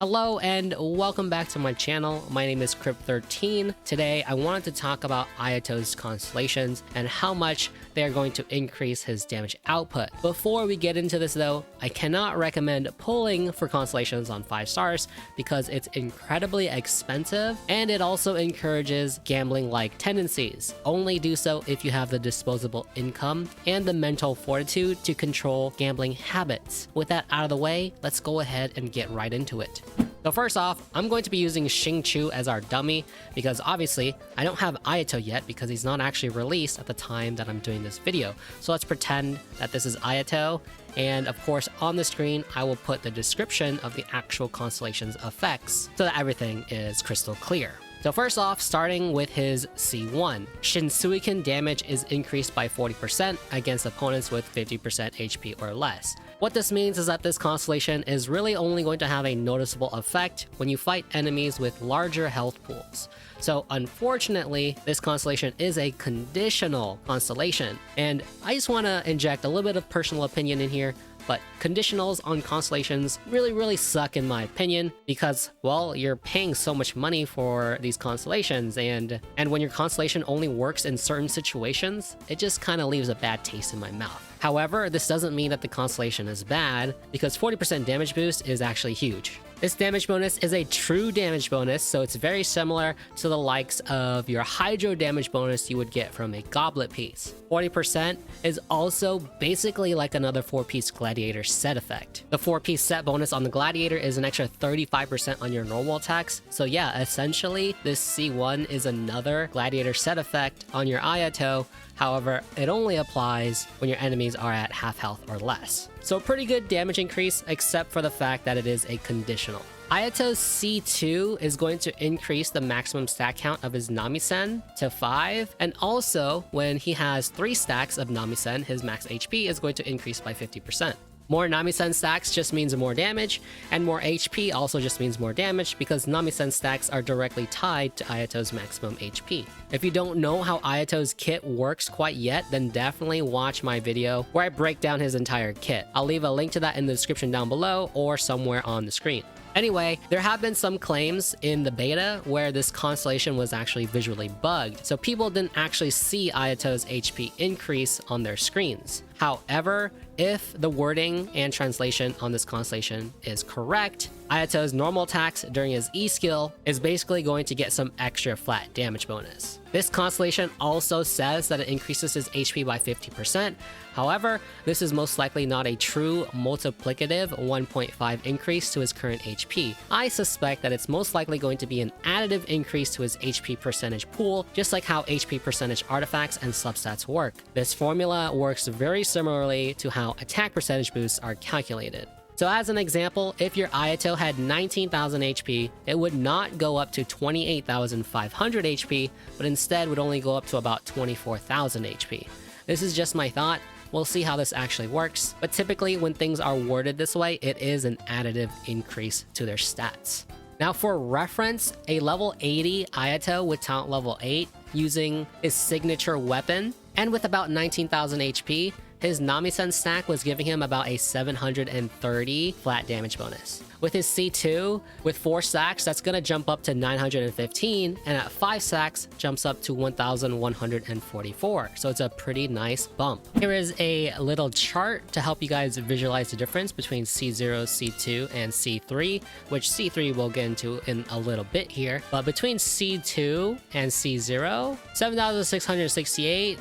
Hello and welcome back to my channel. My name is Crypt13. Today I wanted to talk about Ayato's constellations and how much they are going to increase his damage output. Before we get into this though, I cannot recommend pulling for constellations on 5 stars because it's incredibly expensive and it also encourages gambling-like tendencies. Only do so if you have the disposable income and the mental fortitude to control gambling habits. With that out of the way, let's go ahead and get right into it. So first off, I'm going to be using Xingqiu as our dummy because obviously I don't have Ayato yet because he's not actually released at the time that I'm doing this video. So let's pretend that this is Ayato, and of course on the screen I will put the description of the actual constellation's effects so that everything is crystal clear. So first off, starting with his C1, Shinsuiken damage is increased by 40% against opponents with 50% HP or less. What this means is that this constellation is really only going to have a noticeable effect when you fight enemies with larger health pools. So unfortunately, this constellation is a conditional constellation, and I just want to inject a little bit of personal opinion in here. But conditionals on constellations really suck in my opinion because, well, you're paying so much money for these constellations, and when your constellation only works in certain situations, it just kind of leaves a bad taste in my mouth. However, this doesn't mean that the constellation is bad because 40% damage boost is actually huge. This damage bonus is a true damage bonus, so it's very similar to the likes of your hydro damage bonus you would get from a goblet piece. 40% is also basically like another 4-piece gladiator set effect. The 4-piece set bonus on the gladiator is an extra 35% on your normal attacks, so yeah, essentially this C1 is another gladiator set effect on your Ayato. However, it only applies when your enemies are at half health or less. So a pretty good damage increase, except for the fact that it is a conditional. Ayato's C2 is going to increase the maximum stack count of his Namisen to 5, and also when he has 3 stacks of Namisen, his max HP is going to increase by 50%. More Namisen stacks just means more damage, and more HP also just means more damage because Namisen stacks are directly tied to Ayato's maximum HP. If you don't know how Ayato's kit works quite yet, then definitely watch my video where I break down his entire kit. I'll leave a link to that in the description down below or somewhere on the screen. Anyway, there have been some claims in the beta where this constellation was actually visually bugged, so people didn't actually see Ayato's HP increase on their screens. However, if the wording and translation on this constellation is correct, Ayato's normal attacks during his E skill is basically going to get some extra flat damage bonus. This constellation also says that it increases his HP by 50%. However, this is most likely not a true multiplicative 1.5 increase to his current HP. I suspect that it's most likely going to be an additive increase to his HP percentage pool, just like how HP percentage artifacts and substats work. This formula works very similarly to how attack percentage boosts are calculated. So as an example, if your Ayato had 19,000 HP, it would not go up to 28,500 HP, but instead would only go up to about 24,000 HP. This is just my thought. We'll see how this actually works, but typically when things are worded this way, it is an additive increase to their stats. Now for reference, a level 80 Ayato with talent level 8 using his signature weapon and with about 19,000 HP, his Namisen stack was giving him about a 730 flat damage bonus. With his C2, with 4 stacks, that's going to jump up to 915, and at 5 stacks, jumps up to 1,144. So it's a pretty nice bump. Here is a little chart to help you guys visualize the difference between C0, C2, and C3, which C3 we'll get into in a little bit here. But between C2 and C0, 7,668,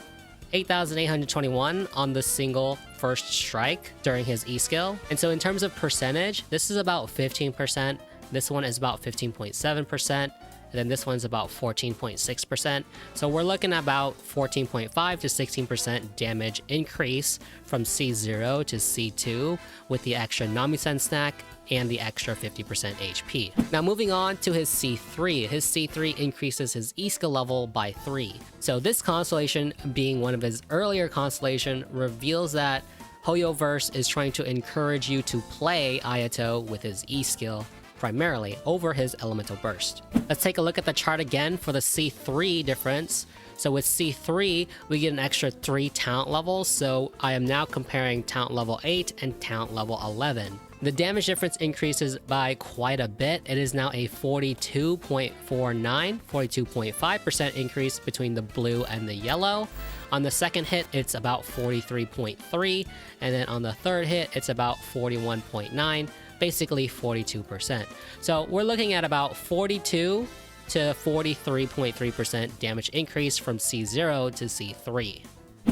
8,821 on the single first strike during his E skill. And so in terms of percentage, this is about 15%, this one is about 15.7%, and then this one's about 14.6%. So we're looking at about 14.5 to 16% damage increase from C0 to C2 with the extra Namisen stack and the extra 50% HP. Now moving on to his C3. His C3 increases his E skill level by 3. So this constellation, being one of his earlier constellation, reveals that Hoyoverse is trying to encourage you to play Ayato with his E skill primarily over his elemental burst. Let's take a look at the chart again for the C3 difference. So with C3, we get an extra 3 talent levels. So I am now comparing talent level 8 and talent level 11. the damage difference increases by quite a bit. It is now a 42.5% increase between the blue and the yellow. On the second hit, it's about 43.3, and then on the third hit, it's about 41.9, basically 42%. So we're looking at about 42 to 43.3% damage increase from C0 to C3.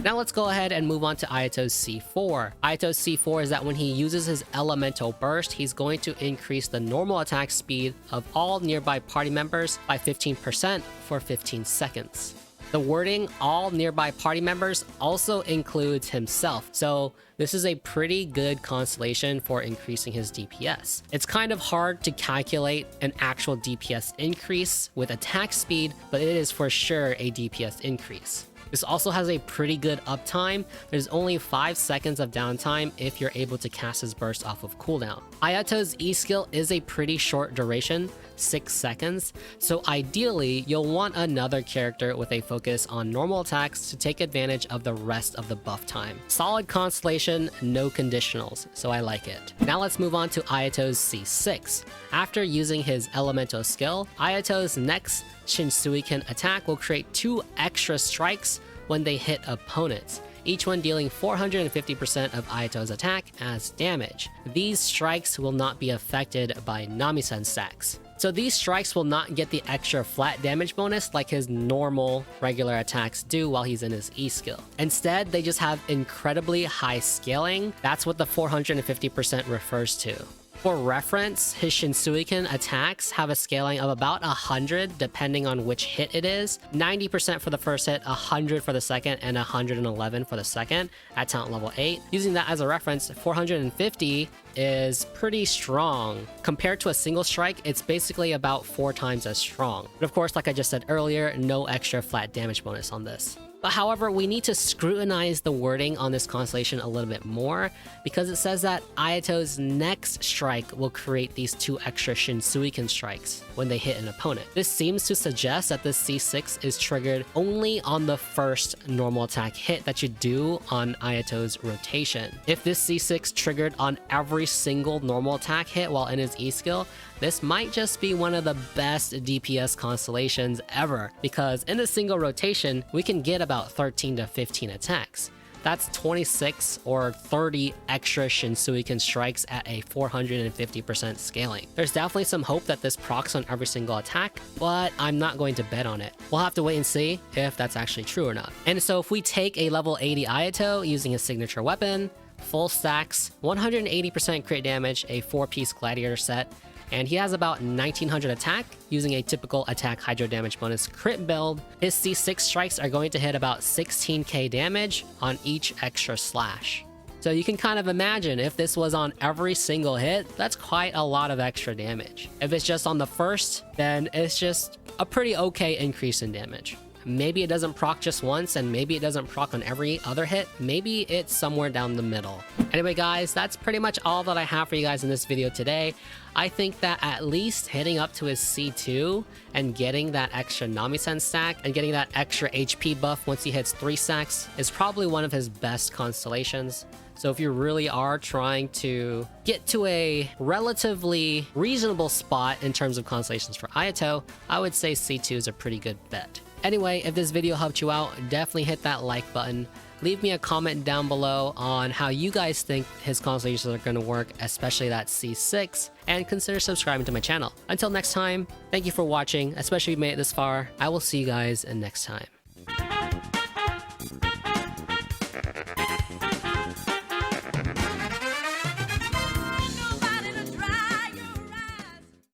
Now let's go ahead and move on to Ayato's C4. Ayato's C4 is that when he uses his elemental burst, he's going to increase the normal attack speed of all nearby party members by 15% for 15 seconds. The wording all nearby party members also includes himself, so this is a pretty good constellation for increasing his DPS. It's kind of hard to calculate an actual DPS increase with attack speed, but it is for sure a DPS increase. This also has a pretty good uptime. There's only 5 seconds of downtime if you're able to cast his burst off of cooldown. Ayato's E skill is a pretty short duration, 6 seconds, so ideally you'll want another character with a focus on normal attacks to take advantage of the rest of the buff time. Solid constellation, no conditionals, so I like it. Now let's move on to Ayato's C6. After using his elemental skill, Ayato's next Shinsuiken attack will create 2 extra strikes when they hit opponents, each one dealing 450% of Ayato's attack as damage. These strikes will not be affected by Nami-sen stacks. So these strikes will not get the extra flat damage bonus like his normal regular attacks do while he's in his E skill. Instead, they just have incredibly high scaling. That's what the 450% refers to. For reference, his Shinsuiken attacks have a scaling of about 100 depending on which hit it is. 90% for the first hit, 100 for the second, and 111 for the second at talent level 8. Using that as a reference, 450 is pretty strong. Compared to a single strike, it's basically about 4 times as strong. But of course, like I just said earlier, no extra flat damage bonus on this. But however, we need to scrutinize the wording on this constellation a little bit more because it says that Ayato's next strike will create these 2 extra Shinsuiken strikes when they hit an opponent. This seems to suggest that this C6 is triggered only on the first normal attack hit that you do on Ayato's rotation. If this C6 triggered on every single normal attack hit while in his E skill, this might just be one of the best DPS constellations ever, because in a single rotation, we can get about 13 to 15 attacks. That's 26 or 30 extra Shinsuiken strikes at a 450% scaling. There's definitely some hope that this procs on every single attack, but I'm not going to bet on it. We'll have to wait and see if that's actually true or not. And so if we take a level 80 Ayato using his signature weapon, full stacks, 180% crit damage, a 4-piece gladiator set, and he has about 1900 attack using a typical attack hydro damage bonus crit build. His C6 strikes are going to hit about 16k damage on each extra slash. So you can kind of imagine if this was on every single hit, that's quite a lot of extra damage. If it's just on the first, then it's just a pretty okay increase in damage. Maybe it doesn't proc just once, and maybe it doesn't proc on every other hit. Maybe it's somewhere down the middle. Anyway, guys, that's pretty much all that I have for you guys in this video today. I think that at least hitting up to his C2 and getting that extra Nami-sen stack and getting that extra HP buff once he hits 3 stacks is probably one of his best constellations. So if you really are trying to get to a relatively reasonable spot in terms of constellations for Ayato, I would say C2 is a pretty good bet. Anyway, if this video helped you out, definitely hit that like button. Leave me a comment down below on how you guys think his constellations are going to work, especially that C6, and consider subscribing to my channel. Until next time, thank you for watching, especially if you made it this far. I will see you guys next time.